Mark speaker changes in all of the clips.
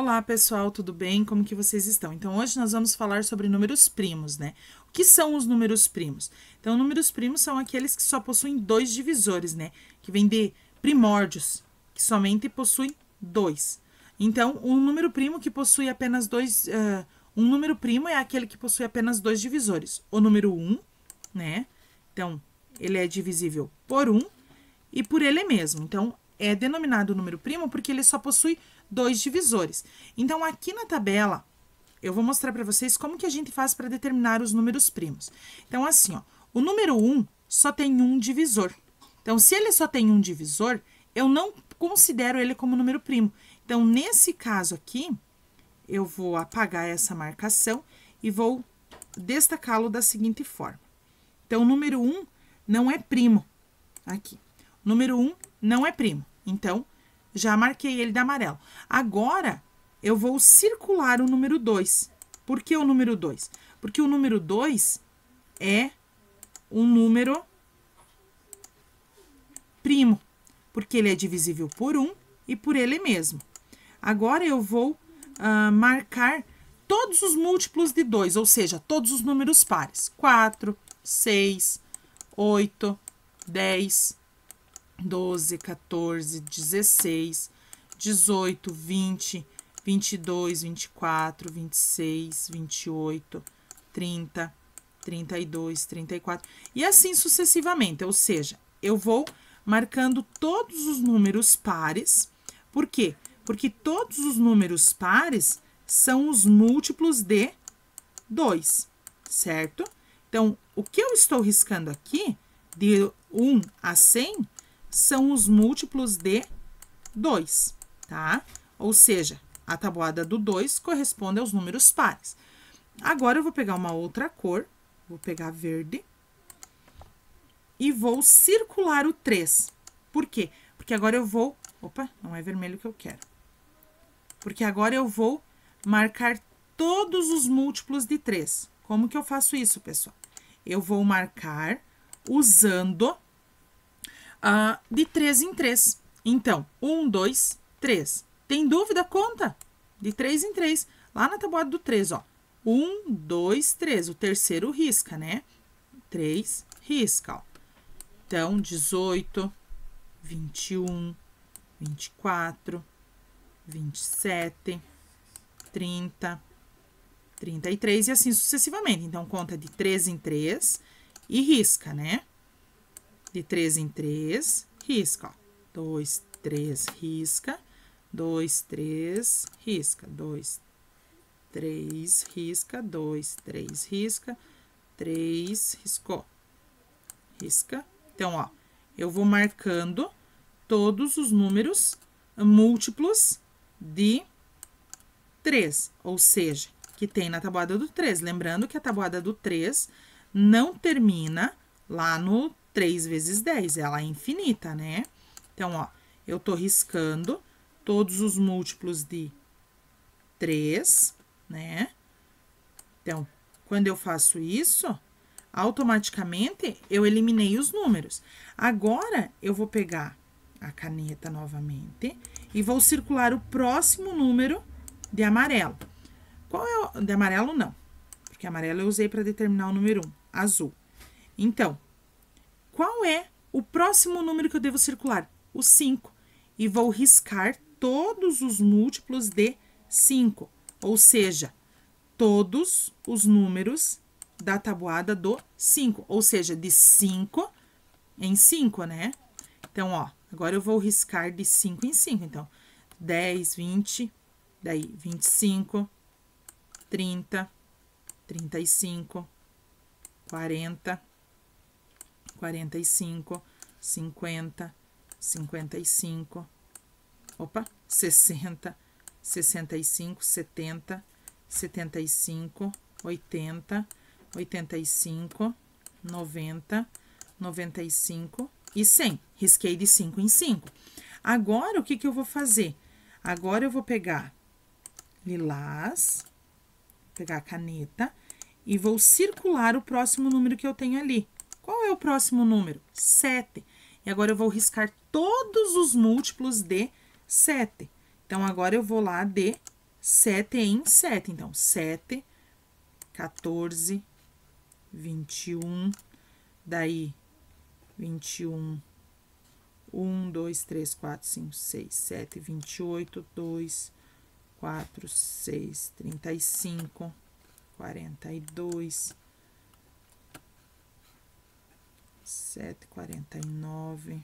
Speaker 1: Olá, pessoal, tudo bem? Como que vocês estão? Então, hoje nós vamos falar sobre números primos, né? O que são os números primos? Então, números primos são aqueles que só possuem dois divisores, né? Que vêm de primórdios, que somente possuem dois. Então, um número primo que possui apenas dois... um número primo é aquele que possui apenas dois divisores. O número 1, né? Então, ele é divisível por 1 e por ele mesmo. Então, é denominado número primo porque ele só possui dois divisores. Então, aqui na tabela, eu vou mostrar para vocês como que a gente faz para determinar os números primos. Então, assim, ó, o número 1 só tem um divisor. Então, se ele só tem um divisor, eu não considero ele como número primo. Então, nesse caso aqui, eu vou apagar essa marcação e vou destacá-lo da seguinte forma. Então, o número 1 não é primo. Aqui. O número 1 não é primo. Então, já marquei ele de amarelo. Agora, eu vou circular o número 2. Por que o número 2? Porque o número 2 é um número primo. Porque ele é divisível por 1 e por ele mesmo. Agora, eu vou marcar todos os múltiplos de 2, ou seja, todos os números pares. 4, 6, 8, 10, 12, 14, 16, 18, 20, 22, 24, 26, 28, 30, 32, 34 e assim sucessivamente. Ou seja, eu vou marcando todos os números pares. Por quê? Porque todos os números pares são os múltiplos de 2, certo? Então, o que eu estou riscando aqui, de 1 a 100, são os múltiplos de 2, tá? Ou seja, a tabuada do 2 corresponde aos números pares. Agora, eu vou pegar uma outra cor, vou pegar verde, e vou circular o 3. Por quê? Porque agora eu vou... Opa, não é vermelho que eu quero. Porque agora eu vou marcar todos os múltiplos de 3. Como que eu faço isso, pessoal? Eu vou marcar usando... de 3 em 3. Então, 1, 2, 3. Tem dúvida? Conta. De 3 em 3. Lá na tabuada do 3, ó. 1, 2, 3. O terceiro risca, né? 3, risca, ó. Então, 18, 21, 24, 27, 30, 33 e assim sucessivamente. Então, conta de 3 em 3 e risca, né? De 3 em 3, risca, ó. 2, 3, risca. 2, 3, risca. 2, 3, risca. 2, 3, risca. 3, riscou. Risca. Então, ó, eu vou marcando todos os números múltiplos de 3, ou seja, que tem na tabuada do 3. Lembrando que a tabuada do 3 não termina lá no 3 vezes 10, ela é infinita, né? Então, ó, eu tô riscando todos os múltiplos de 3, né? Então, quando eu faço isso, automaticamente eu eliminei os números. Agora, eu vou pegar a caneta novamente e vou circular o próximo número de amarelo. Qual é o... De amarelo, não, porque amarelo eu usei para determinar o número 1, azul. Então, qual é o próximo número que eu devo circular? O 5. E vou riscar todos os múltiplos de 5, ou seja, todos os números da tabuada do 5, ou seja, de 5 em 5, né? Então, ó, agora eu vou riscar de 5 em 5. Então, 10, 20, daí 25, 30, 35, 40, 45, 50, 55, opa, 60, 65, 70, 75, 80, 85, 90, 95 e 100. Risquei de 5 em 5. Agora, o que que eu vou fazer? Agora, eu vou pegar lilás, pegar a caneta e vou circular o próximo número que eu tenho ali. Qual é o próximo número? 7. E agora, eu vou riscar todos os múltiplos de 7. Então, agora, eu vou lá de 7 em 7. Então, 7, 14, 21, daí 21, 1, 2, 3, 4, 5, 6, 7, 28, 2, 4, 6, 35, 42, 7, 49,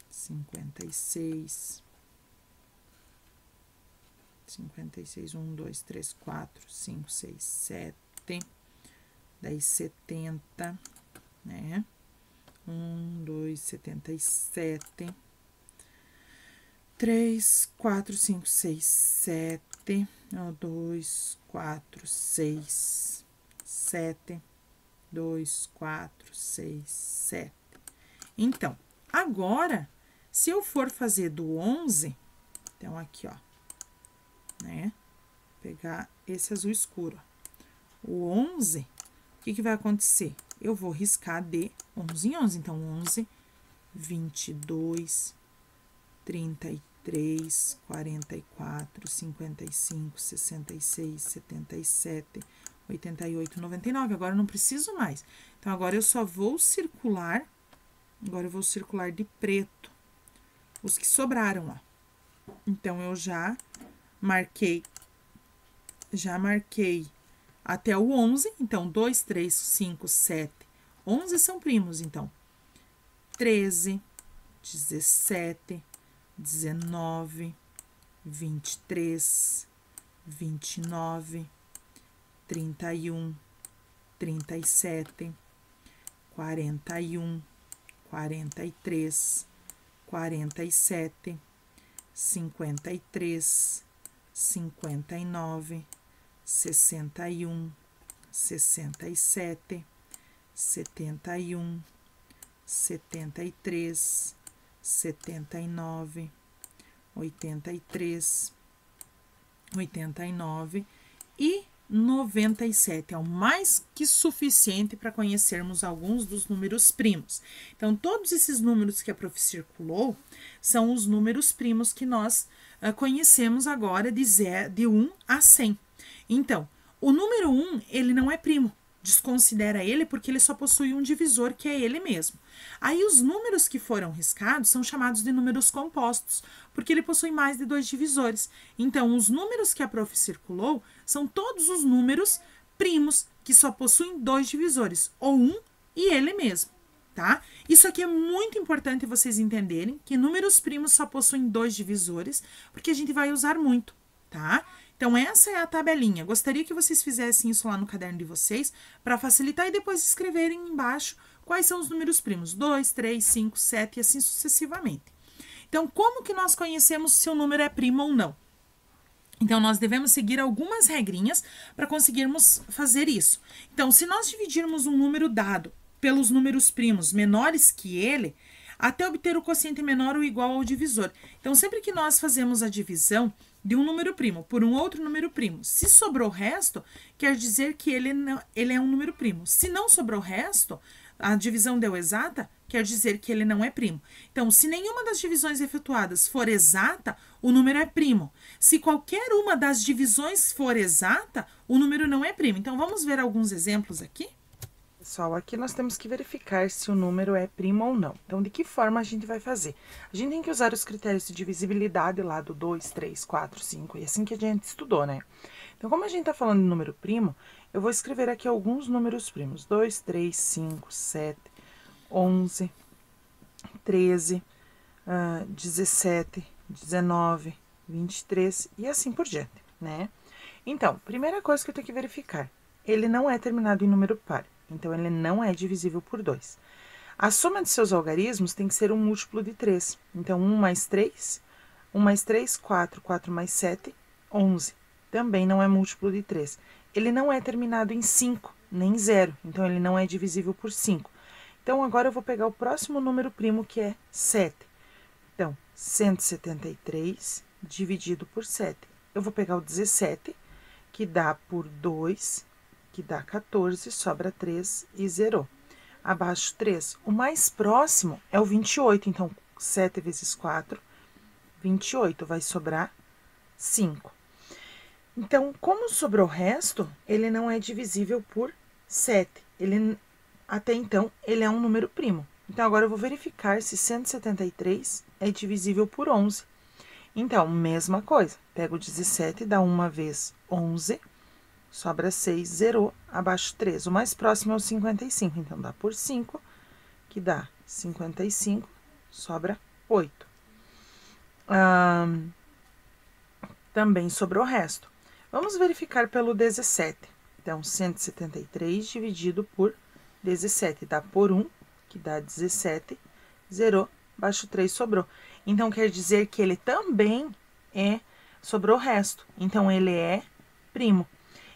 Speaker 1: 56, 56, 1, 2, 3, 4, 5, 6, 7, daí 70, né? 1, 2, 77, 3, 4, 5, 6, 7, 2, 4, 6, 7, 2, 4, 6, 7. Então, agora, se eu for fazer do 11, então, aqui, ó, né? Pegar esse azul escuro, ó. O 11, o que vai acontecer? Eu vou riscar de 11 em 11. Então, 11, 22, 33, 44, 55, 66, 77, 88, 99. Agora, eu não preciso mais. Então, agora, eu só vou circular. Agora, eu vou circular de preto os que sobraram, ó. Então, eu já marquei até o 11. Então, 2, 3, 5, 7, 11 são primos. Então, 13, 17, 19, 23, 29, 31, 37, 41, 43, 47, 53, 59, 61, 67, 71, 73, 79, 83, 89 e 97. É o mais que suficiente para conhecermos alguns dos números primos. Então, todos esses números que a prof circulou são os números primos que nós conhecemos agora de 1 a 100. Então, o número 1, ele não é primo. Desconsidera ele porque ele só possui um divisor, que é ele mesmo. Aí, os números que foram riscados são chamados de números compostos, porque ele possui mais de 2 divisores. Então, os números que a prof circulou são todos os números primos que só possuem 2 divisores, ou 1 e ele mesmo, tá? Isso aqui é muito importante vocês entenderem, que números primos só possuem 2 divisores, porque a gente vai usar muito, tá? Então, essa é a tabelinha. Gostaria que vocês fizessem isso lá no caderno de vocês, para facilitar, e depois escreverem embaixo quais são os números primos. 2, 3, 5, 7 e assim sucessivamente. Então, como que nós conhecemos se o número é primo ou não? Então, nós devemos seguir algumas regrinhas para conseguirmos fazer isso. Então, se nós dividirmos um número dado pelos números primos menores que ele, até obter o quociente menor ou igual ao divisor. Então, sempre que nós fazemos a divisão de um número primo por um outro número primo, se sobrou o resto, quer dizer que ele é um número primo. Se não sobrou o resto, a divisão deu exata, quer dizer que ele não é primo. Então, se nenhuma das divisões efetuadas for exata, o número é primo. Se qualquer uma das divisões for exata, o número não é primo. Então, vamos ver alguns exemplos aqui?
Speaker 2: Pessoal, aqui nós temos que verificar se o número é primo ou não. Então, de que forma a gente vai fazer? A gente tem que usar os critérios de divisibilidade lá do 2, 3, 4, 5, e assim que a gente estudou, né? Então, como a gente tá falando de número primo, eu vou escrever aqui alguns números primos. 2, 3, 5, 7, 11, 13, 17, 19, 23 e assim por diante, né? Então, primeira coisa que eu tenho que verificar, ele não é terminado em número par. Então, ele não é divisível por 2. A soma de seus algarismos tem que ser um múltiplo de 3. Então, 1 mais 3, 1 mais 3, 4, 4 mais 7, 11. Também não é múltiplo de 3. Ele não é terminado em 5, nem 0. Então, ele não é divisível por 5. Então, agora eu vou pegar o próximo número primo, que é 7. Então, 173 dividido por 7. Eu vou pegar o 17, que dá por 2, que dá 14, sobra 3 e zerou. Abaixo 3. O mais próximo é o 28, então 7 vezes 4, 28, vai sobrar 5. Então, como sobrou o resto, ele não é divisível por 7. Até então, ele é um número primo. Então, agora eu vou verificar se 173 é divisível por 11. Então, mesma coisa. Pego o 17, dá uma vez 11, sobra 6, zerou, abaixo 3. O mais próximo é o 55, então dá por 5, que dá 55, sobra 8. Também sobrou o resto. Vamos verificar pelo 17. Então, 173 dividido por 17 dá por 1, que dá 17, zerou, abaixo 3 sobrou. Então, quer dizer que ele também sobrou o resto. Então, ele é primo.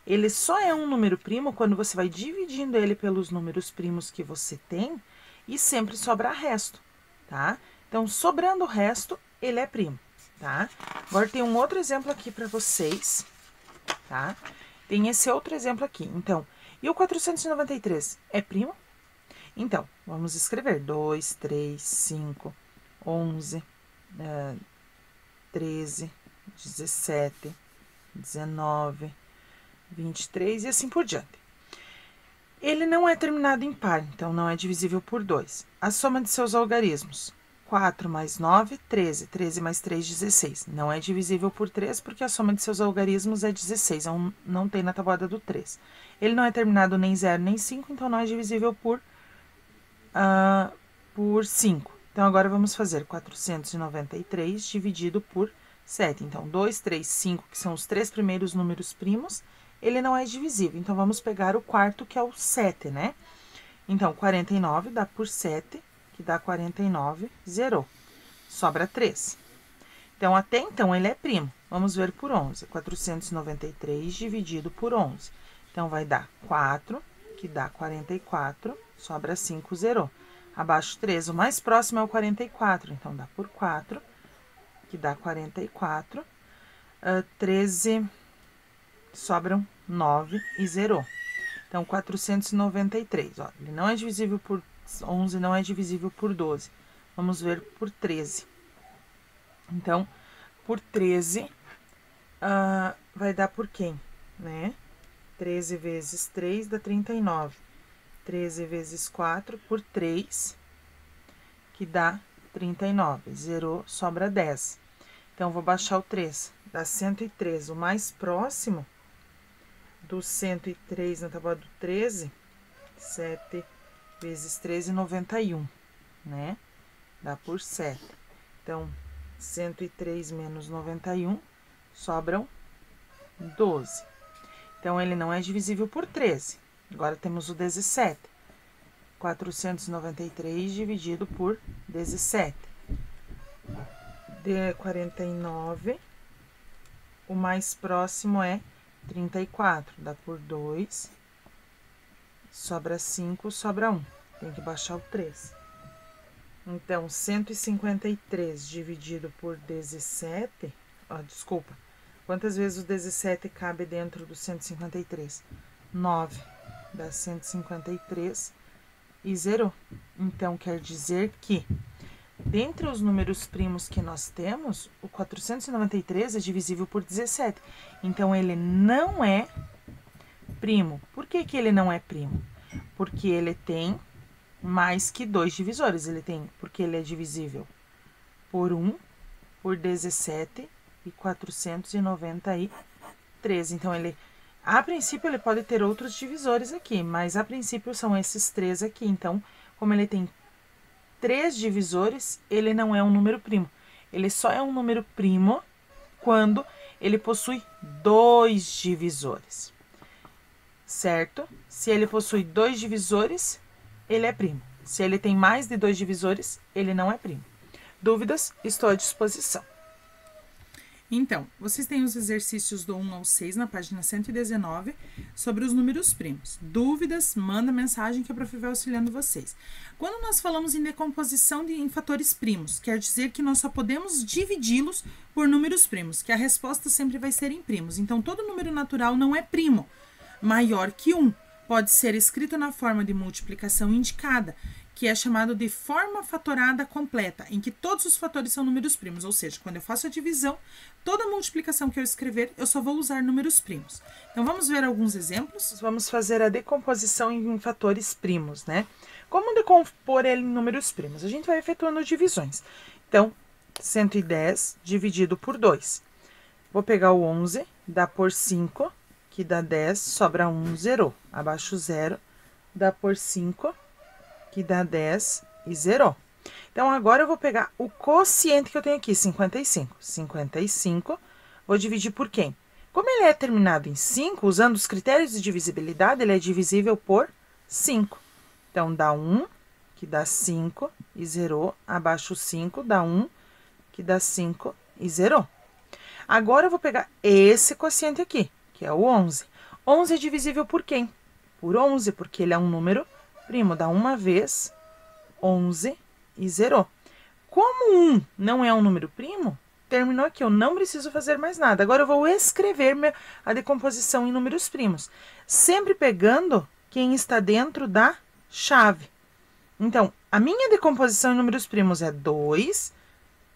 Speaker 2: Ele só é um número primo quando você vai dividindo ele pelos números primos que você tem e sempre sobra resto, tá? Então, sobrando o resto, ele é primo, tá? Agora, tem um outro exemplo aqui para vocês, tá? Tem esse outro exemplo aqui. Então, e o 493 é primo? Então, vamos escrever 2, 3, 5, 11, 13, 17, 19, 23 e assim por diante. Ele não é terminado em par, então não é divisível por 2. A soma de seus algarismos: 4 mais 9, 13. 13 mais 3, 16. Não é divisível por 3, porque a soma de seus algarismos é 16, não tem na tabuada do 3. Ele não é terminado nem 0 nem 5, então não é divisível por 5. Então, agora vamos fazer 493 dividido por 7. Então, 2, 3, 5, que são os 3 primeiros números primos, ele não é divisível. Então, vamos pegar o quarto, que é o 7, né? Então, 49 dá por 7, que dá 49, zerou. Sobra 3. Então, até então, ele é primo. Vamos ver por 11. 493 dividido por 11. Então, vai dar 4, que dá 44, sobra 5, zerou. Abaixo 3, o mais próximo é o 44, então dá por 4, que dá 44. 13, sobram 9 e zerou. Então, 493, ó, ele não é divisível por 11, não é divisível por 12. Vamos ver por 13. Então, por 13, vai dar por quem, né? 13 vezes 3 dá 39. 13 vezes 4 por 3, que dá 39. Zerou, sobra 10. Então, vou baixar o 3, dá 103. O mais próximo do 103 na tabuada do 13, 7 vezes 13, 91, né? Dá por 7. Então, 103 menos 91, sobram 12. Então, ele não é divisível por 13. Agora, temos o 17. 493 dividido por 17. De 49, o mais próximo é 34. Dá por 2. Sobra 5, sobra 1. Tem que baixar o 3. Então, 153 dividido por 17... desculpa. Quantas vezes o 17 cabe dentro do 153? 9. Dá 153 e zerou. Então, quer dizer que, dentre os números primos que nós temos, o 493 é divisível por 17. Então, ele não é primo. Por que que ele não é primo? Porque ele tem mais que 2 divisores. Porque ele é divisível por 1, por 17 e 493. Então, a princípio, ele pode ter outros divisores aqui, mas a princípio são esses 3 aqui. Então, como ele tem 3 divisores, ele não é um número primo. Ele só é um número primo quando ele possui 2 divisores, certo? Se ele possui 2 divisores, ele é primo. Se ele tem mais de 2 divisores, ele não é primo. Dúvidas? Estou à disposição.
Speaker 1: Então, vocês têm os exercícios do 1 ao 6 na página 119 sobre os números primos. Dúvidas, manda mensagem que a prof vai auxiliando vocês. Quando nós falamos em decomposição em fatores primos, quer dizer que nós só podemos dividi-los por números primos, que a resposta sempre vai ser em primos. Então, todo número natural não é primo maior que 1. Pode ser escrito na forma de multiplicação indicada, que é chamado de forma fatorada completa, em que todos os fatores são números primos, ou seja, quando eu faço a divisão, toda multiplicação que eu escrever, eu só vou usar números primos. Então, vamos ver alguns exemplos?
Speaker 2: Vamos fazer a decomposição em fatores primos, né? Como decompor ele em números primos? A gente vai efetuando divisões. Então, 110 dividido por 2. Vou pegar o 11, dá por 5, que dá 10, sobra 1, zerou. Abaixo 0, dá por 5, que dá 10 e zerou. Então, agora eu vou pegar o quociente que eu tenho aqui, 55. 55, vou dividir por quem? Como ele é terminado em 5, usando os critérios de divisibilidade, ele é divisível por 5. Então, dá 1, que dá 5 e zerou. Abaixo 5, dá 1, que dá 5 e zerou. Agora, eu vou pegar esse quociente aqui, que é o 11. 11 é divisível por quem? Por 11, porque ele é um número primo. Dá uma vez, 11 e zerou. Como 1 não é um número primo, terminou aqui. Eu não preciso fazer mais nada. Agora, eu vou escrever a decomposição em números primos. Sempre pegando quem está dentro da chave. Então, a minha decomposição em números primos é 2,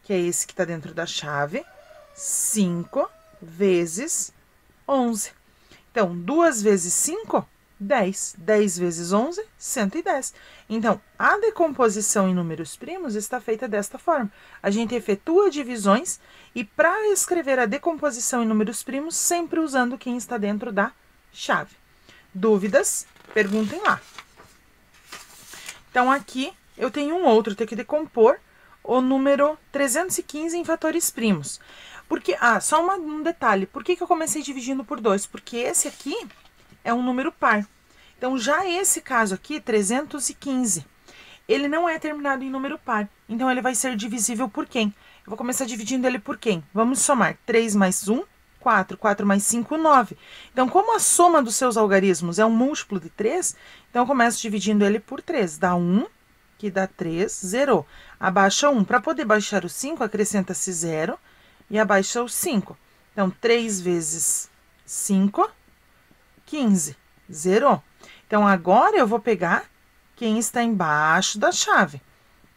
Speaker 2: que é esse que está dentro da chave, 5 vezes 11. Então, 2 vezes 5, 10. 10 vezes 11, 110. Então, a decomposição em números primos está feita desta forma. A gente efetua divisões e, para escrever a decomposição em números primos, sempre usando quem está dentro da chave. Dúvidas? Perguntem lá. Então, aqui eu tenho um outro, tenho que decompor o número 315 em fatores primos. Porque, só um detalhe, por que eu comecei dividindo por 2? Porque esse aqui é um número par. Então, já esse caso aqui, 315, ele não é terminado em número par. Então, ele vai ser divisível por quem? Eu vou começar dividindo ele por quem? Vamos somar 3 mais 1, 4. 4 mais 5, 9. Então, como a soma dos seus algarismos é um múltiplo de 3, então eu começo dividindo ele por 3. Dá 1, que dá 3, zerou. Abaixa 1. Para poder baixar o 5, acrescenta-se 0 e abaixa o 5. Então, 3 vezes 5, 15. Zerou. Então, agora eu vou pegar quem está embaixo da chave,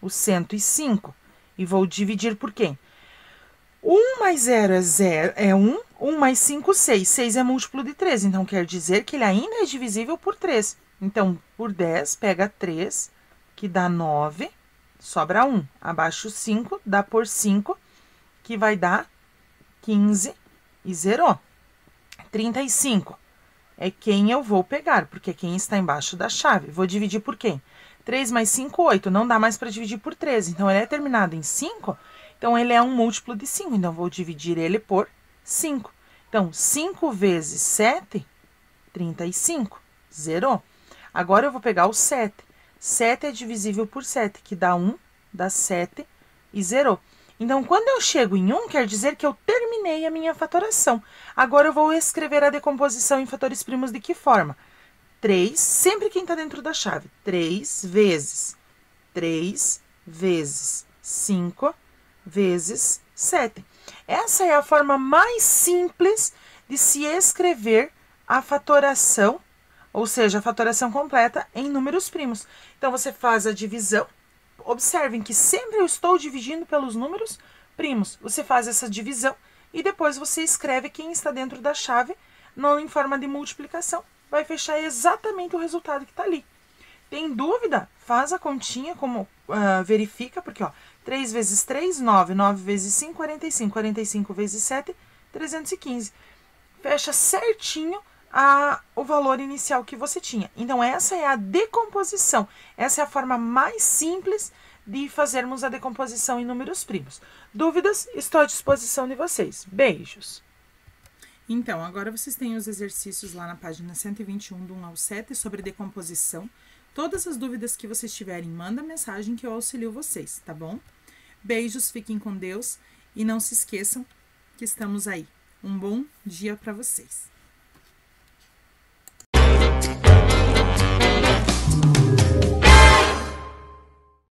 Speaker 2: o 105, e vou dividir por quem? 1 mais 0 é 1, 1 mais 5, 6. 6 é múltiplo de 3, então quer dizer que ele ainda é divisível por 3. Então, por 10, pega 3, que dá 9, sobra 1. Abaixo 5, dá por 5, que vai dar 15 e zerou. 35 é quem eu vou pegar, porque é quem está embaixo da chave. Vou dividir por quem? 3 mais 5, 8. Não dá mais para dividir por 13. Então, ele é terminado em 5, então ele é um múltiplo de 5. Então, vou dividir ele por 5. Então, 5 vezes 7, 35. Zerou. Agora, eu vou pegar o 7. 7 é divisível por 7, que dá 1, dá 7 e zerou. Então, quando eu chego em 1, quer dizer que eu terminei a minha fatoração. Agora, eu vou escrever a decomposição em fatores primos de que forma? 3, sempre quem está dentro da chave. 3 vezes 5 vezes 7. Essa é a forma mais simples de se escrever a fatoração, ou seja, a fatoração completa em números primos. Então, você faz a divisão. Observem que sempre eu estou dividindo pelos números primos. Você faz essa divisão e depois você escreve quem está dentro da chave não em forma de multiplicação. Vai fechar exatamente o resultado que está ali. Tem dúvida? Faz a continha, como verifica, porque 3 vezes 3, 9. 9 vezes 5, 45. 45 vezes 7, 315. Fecha certinho o valor inicial que você tinha. Então, essa é a decomposição. Essa é a forma mais simples de fazermos a decomposição em números primos. Dúvidas? Estou à disposição de vocês. Beijos!
Speaker 1: Então, agora vocês têm os exercícios lá na página 121, do 1 ao 7, sobre decomposição. Todas as dúvidas que vocês tiverem, manda mensagem que eu auxilio vocês, tá bom? Beijos, fiquem com Deus e não se esqueçam que estamos aí. Um bom dia para vocês.